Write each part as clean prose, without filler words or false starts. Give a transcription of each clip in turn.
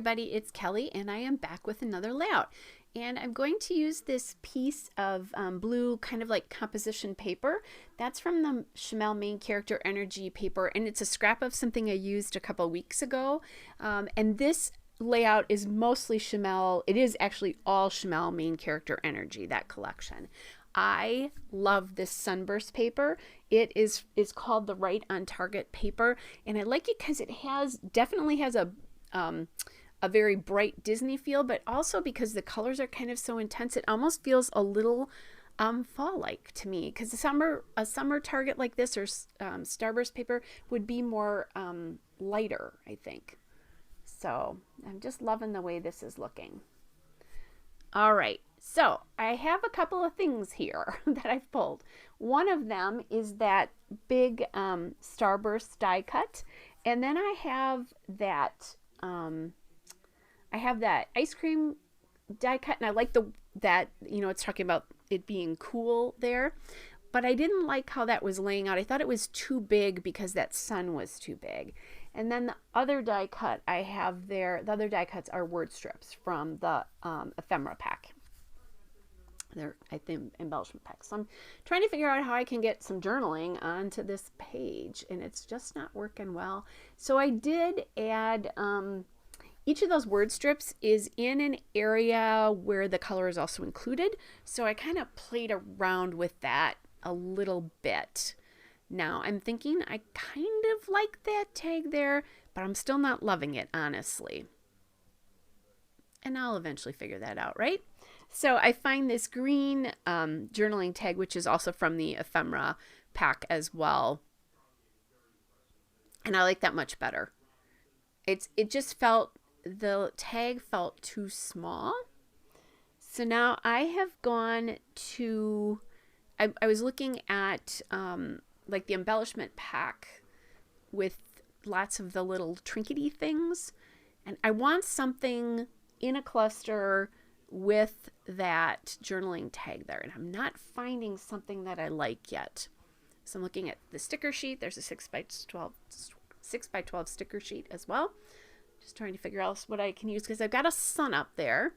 everybody, it's Kelly and I am back with another layout. And I'm going to use this piece of blue kind of like composition paper. That's from the Chamel Main Character Energy paper, and it's a scrap of something I used a couple weeks ago. And this layout is mostly Chamel. It is actually all Chamel Main Character Energy, that collection. I love this sunburst paper. It is called the Right on Target paper, and I like it because it definitely has a very bright Disney feel, but also because the colors are kind of so intense, it almost feels a little fall-like to me. Because a summer Target like this or starburst paper would be more lighter, I think. So I'm just loving the way this is looking. All right, so I have a couple of things here that I've pulled. One of them is that big starburst die cut, and then I have that ice cream die cut, and I like that it's talking about it being cool there, but I didn't like how that was laying out. I thought it was too big because that sun was too big. And then the other die cut I have there, the other die cuts are word strips from the ephemera pack. They're, I think, embellishment packs. So I'm trying to figure out how I can get some journaling onto this page, and it's just not working well. So I did add, each of those word strips is in an area where the color is also included. So I kind of played around with that a little bit. Now I'm thinking I kind of like that tag there, but I'm still not loving it, honestly. And I'll eventually figure that out, right? So I find this green journaling tag, which is also from the ephemera pack as well. And I like that much better. It just felt, the tag felt too small. So now I have gone to, I was looking at like the embellishment pack with lots of the little trinkety things. And I want something in a cluster with that journaling tag there. And I'm not finding something that I like yet. So I'm looking at the sticker sheet. There's a 6x12 sticker sheet as well. Just trying to figure out what I can use because I've got a sun up there.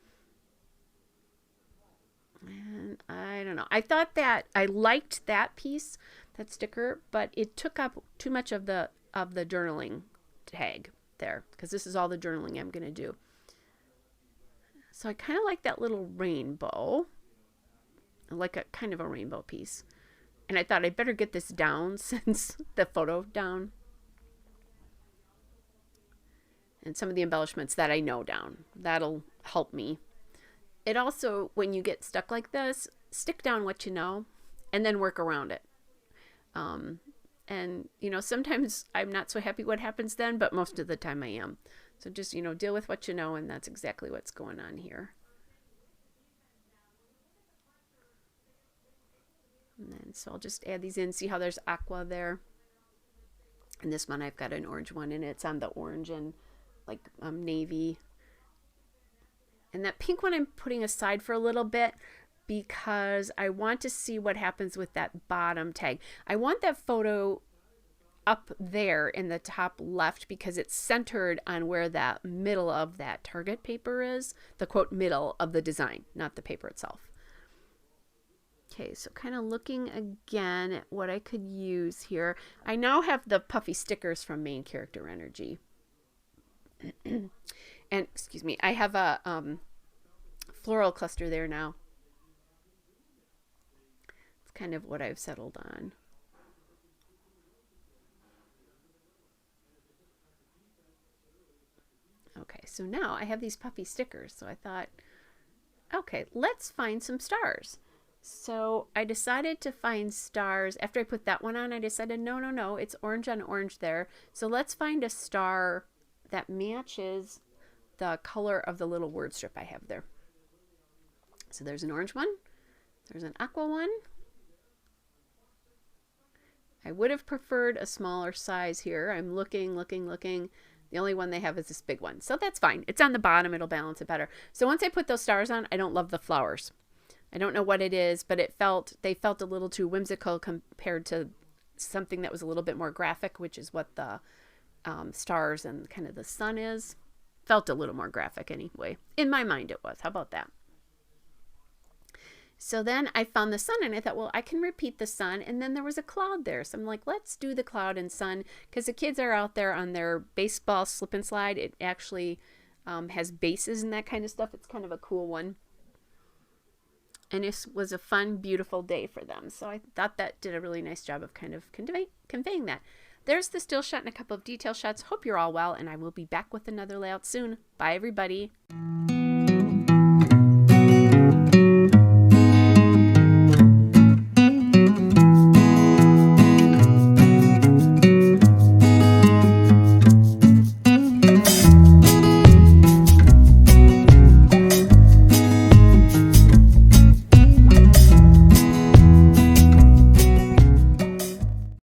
And I don't know. I thought that I liked that piece, that sticker, but it took up too much of the journaling tag there because this is all the journaling I'm going to do. So I kind of like that little rainbow, like a kind of a rainbow piece. And I thought I'd better get this down since the photo down. And some of the embellishments that I know down. That'll help me. It also, when you get stuck like this, stick down what you know and then work around it. And, sometimes I'm not so happy what happens then, but most of the time I am. So just, deal with what you know, and that's exactly what's going on here. And then, so I'll just add these in, see how there's aqua there. And this one, I've got an orange one, and it's on the orange and like navy. And that pink one I'm putting aside for a little bit because I want to see what happens with that bottom tag. I want that photo up there in the top left because it's centered on where that middle of that Target paper is, the quote middle of the design, not the paper itself. Okay, so kind of looking again at what I could use here. I now have the puffy stickers from Main Character Energy. And excuse me, I have a floral cluster there now. It's kind of what I've settled on. Okay, so now I have these puffy stickers. So I thought, okay, let's find some stars. So I decided to find stars. After I put that one on, I decided, no, it's orange on orange there. So let's find a star that matches the color of the little word strip I have there. So there's an orange one. There's an aqua one. I would have preferred a smaller size here. I'm looking. The only one they have is this big one. So that's fine. It's on the bottom. It'll balance it better. So once I put those stars on, I don't love the flowers. I don't know what it is, but they felt a little too whimsical compared to something that was a little bit more graphic, which is what the stars and kind of the sun is. felt a little more graphic anyway. In my mind it was. How about that? So then I found the sun and I thought, well, I can repeat the sun. And then there was a cloud there. So I'm like, let's do the cloud and sun, because the kids are out there on their baseball slip and slide. It actually has bases and that kind of stuff. It's kind of a cool one. And this was a fun, beautiful day for them. So I thought that did a really nice job of kind of conveying that. There's the still shot and a couple of detail shots. Hope you're all well, and I will be back with another layout soon. Bye, everybody.